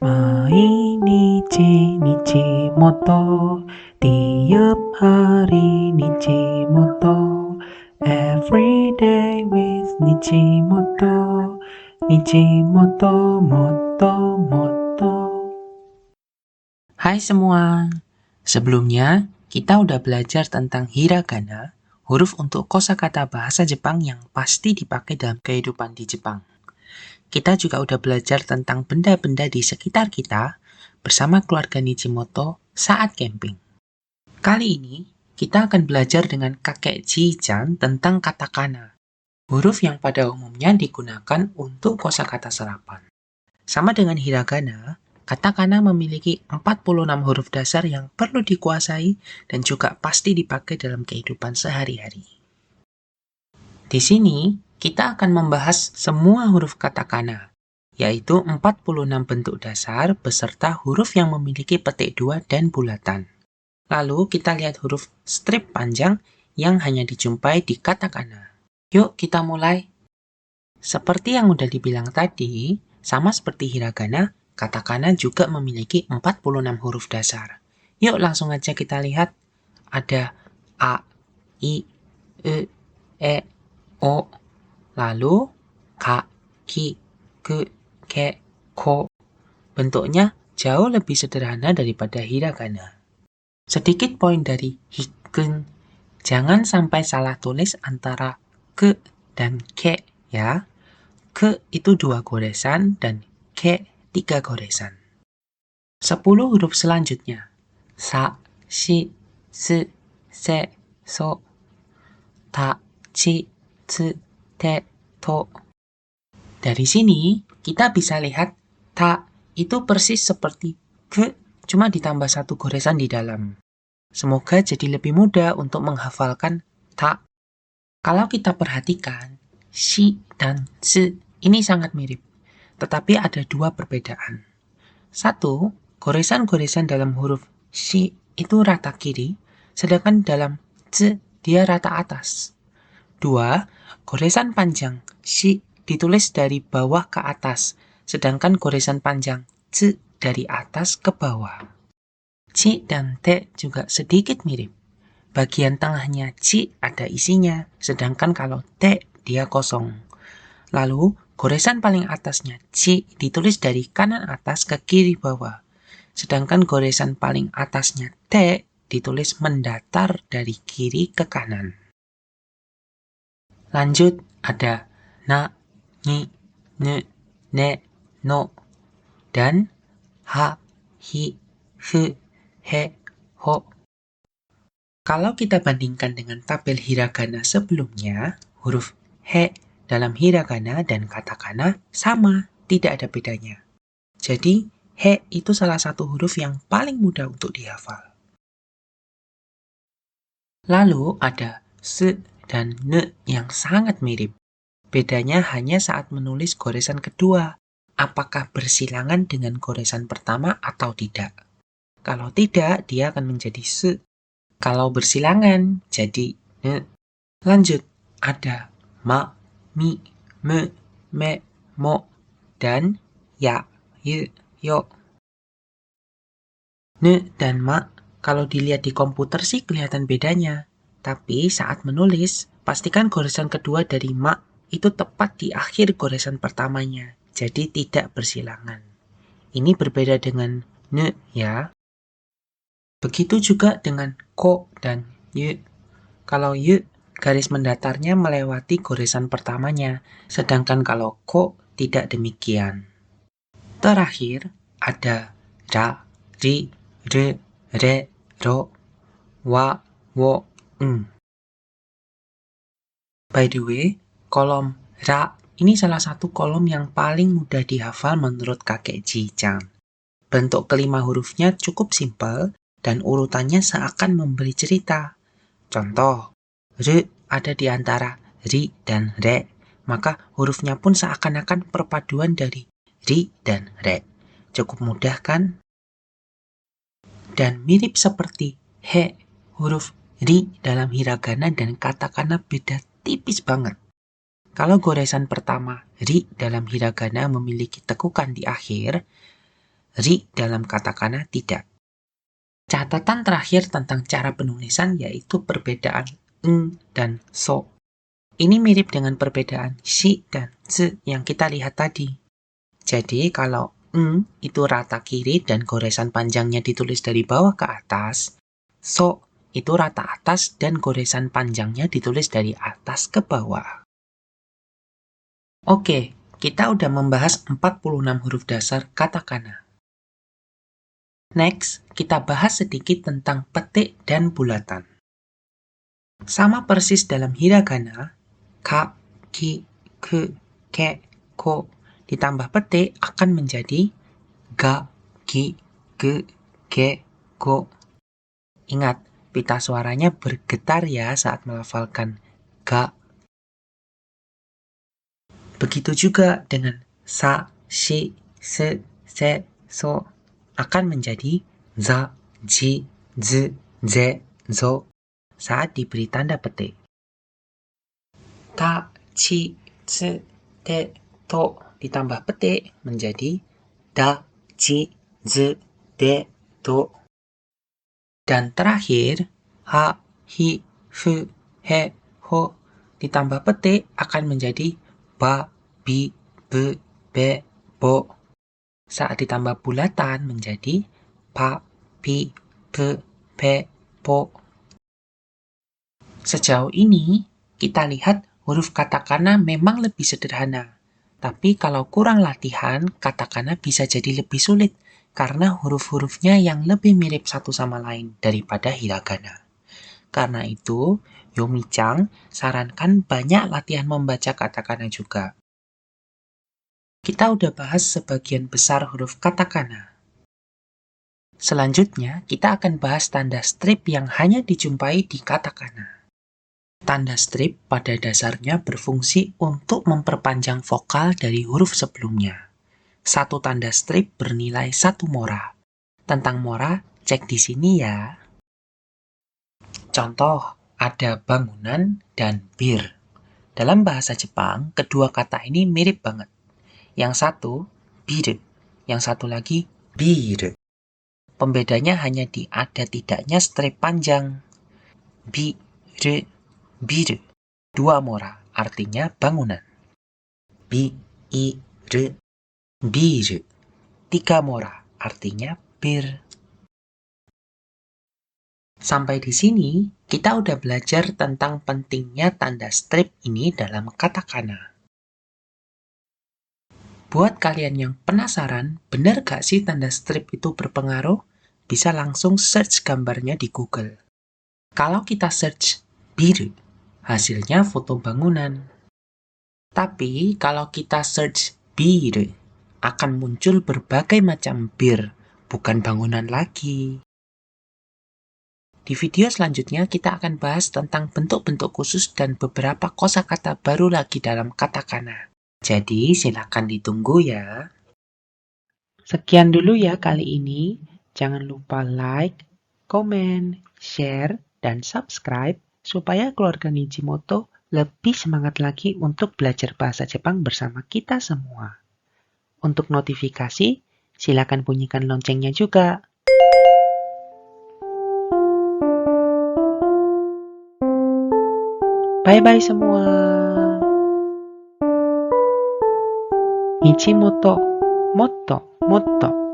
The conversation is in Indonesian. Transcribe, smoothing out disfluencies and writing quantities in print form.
Mainichi Nichimoto, tiap hari Nichimoto, every day with Nichimoto, Nichimoto, moto, moto. Hai semua, sebelumnya kita udah belajar tentang hiragana, huruf untuk kosakata bahasa Jepang yang pasti dipakai dalam kehidupan di Jepang. Kita juga udah belajar tentang benda-benda di sekitar kita bersama keluarga Nichimoto saat camping. Kali ini, kita akan belajar dengan kakek Ji-chan tentang katakana, huruf yang pada umumnya digunakan untuk kosakata serapan. Sama dengan hiragana, katakana memiliki 46 huruf dasar yang perlu dikuasai dan juga pasti dipakai dalam kehidupan sehari-hari. Di sini, kita akan membahas semua huruf katakana, yaitu 46 bentuk dasar beserta huruf yang memiliki petik dua dan bulatan. Lalu kita lihat huruf strip panjang yang hanya dijumpai di katakana. Yuk kita mulai. Seperti yang udah dibilang tadi, sama seperti hiragana, katakana juga memiliki 46 huruf dasar. Yuk langsung aja kita lihat. Ada A, I, E, O, lalu Ka, Ki, Ke, Ke, Ko. Bentuknya jauh lebih sederhana daripada hiragana. Sedikit poin dari Hiken, jangan sampai salah tulis antara ke dan ke ya. Ke itu 2 goresan dan ke 3 goresan. 10 huruf selanjutnya. Sa, shi, se, se, so, ta, chi, tsu, te, to. Dari sini, kita bisa lihat ta itu persis seperti ke, cuma ditambah 1 goresan di dalam. Semoga jadi lebih mudah untuk menghafalkan ta. Kalau kita perhatikan, shi dan tsu ini sangat mirip, tetapi ada 2 perbedaan. 1, goresan-goresan dalam huruf shi itu rata kiri, sedangkan dalam tsu dia rata atas. 2, goresan panjang shi ditulis dari bawah ke atas, sedangkan goresan panjang tsu dari atas ke bawah. Ci dan te juga sedikit mirip. Bagian tengahnya ci ada isinya, sedangkan kalau te dia kosong. Lalu, goresan paling atasnya ci ditulis dari kanan atas ke kiri bawah, sedangkan goresan paling atasnya te ditulis mendatar dari kiri ke kanan. Lanjut, ada na, ni, ne, ne, no, dan ha, hi, he, he, ho. Kalau kita bandingkan dengan tabel hiragana sebelumnya, huruf he dalam hiragana dan katakana sama, tidak ada bedanya. Jadi, he itu salah satu huruf yang paling mudah untuk dihafal. Lalu ada se dan ne yang sangat mirip. Bedanya hanya saat menulis goresan kedua, apakah bersilangan dengan goresan pertama atau tidak. Kalau tidak, dia akan menjadi se. Kalau bersilangan, jadi ne. Lanjut, ada ma, mi, me, me, mo, dan ya, ye, yo. Ne dan ma, kalau dilihat di komputer sih kelihatan bedanya. Tapi saat menulis, pastikan goresan kedua dari ma itu tepat di akhir goresan pertamanya. Jadi tidak bersilangan. Ini berbeda dengan ne ya. Begitu juga dengan ko dan ye. Kalau ye, garis mendatarnya melewati goresan pertamanya, sedangkan kalau ko tidak demikian. Terakhir, ada ra, ri, re, re, ro, wa, wo, en. By the way, kolom ra ini salah satu kolom yang paling mudah dihafal menurut kakek Ji-chan. Bentuk kelima hurufnya cukup simpel, dan urutannya seakan memberi cerita. Contoh, re ada di antara ri dan re, maka hurufnya pun seakan-akan perpaduan dari ri dan re. Cukup mudah kan? Dan mirip seperti he, huruf ri dalam hiragana dan katakana beda tipis banget. Kalau goresan pertama ri dalam hiragana memiliki tekukan di akhir, ri dalam katakana tidak. Catatan terakhir tentang cara penulisan yaitu perbedaan ng dan so. Ini mirip dengan perbedaan shi dan zi yang kita lihat tadi. Jadi kalau ng itu rata kiri dan goresan panjangnya ditulis dari bawah ke atas, so itu rata atas dan goresan panjangnya ditulis dari atas ke bawah. Oke, kita udah membahas 46 huruf dasar katakana. Next, kita bahas sedikit tentang petik dan bulatan. Sama persis dalam hiragana, ka, ki, ke, ke, ko, ditambah petik akan menjadi ga, ki, ge, ge, go. Ingat, pita suaranya bergetar ya saat melafalkan ga. Begitu juga dengan sa, shi, se, so akan menjadi za, ji, z, ze, zo saat diberi tanda petik. Ta, chi, tse, te, to ditambah petik menjadi da, ji, z, de, do. Dan terakhir, ha, hi, fu, he, ho ditambah petik akan menjadi ba, bi, be, be, bo. Saat ditambah bulatan menjadi pa, pi, pe, pe, po. Sejauh ini, kita lihat huruf katakana memang lebih sederhana. Tapi kalau kurang latihan, katakana bisa jadi lebih sulit karena huruf-hurufnya yang lebih mirip satu sama lain daripada hiragana. Karena itu, Yomi-chan sarankan banyak latihan membaca katakana juga. Kita udah bahas sebagian besar huruf katakana. Selanjutnya, kita akan bahas tanda strip yang hanya dijumpai di katakana. Tanda strip pada dasarnya berfungsi untuk memperpanjang vokal dari huruf sebelumnya. Satu tanda strip bernilai 1 mora. Tentang mora, cek di sini ya. Contoh, ada bangunan dan bir. Dalam bahasa Jepang, kedua kata ini mirip banget. Yang satu, biru. Yang satu lagi, biru. Pembedanya hanya di ada tidaknya strip panjang. Biru, biru. 2 mora, artinya bangunan. Biru, biru. 3 mora, artinya bir. Sampai di sini, kita udah belajar tentang pentingnya tanda strip ini dalam katakana. Buat kalian yang penasaran, benar gak sih tanda strip itu berpengaruh? Bisa langsung search gambarnya di Google. Kalau kita search biru, hasilnya foto bangunan. Tapi kalau kita search biru, akan muncul berbagai macam bir, bukan bangunan lagi. Di video selanjutnya kita akan bahas tentang bentuk-bentuk khusus dan beberapa kosakata baru lagi dalam katakana. Jadi silakan ditunggu ya. Sekian dulu ya kali ini. Jangan lupa like, komen, share, dan subscribe supaya keluarga Nijimoto lebih semangat lagi untuk belajar bahasa Jepang bersama kita semua. Untuk notifikasi, silakan bunyikan loncengnya juga. Bye-bye semua. Nijimoto, motto, motto.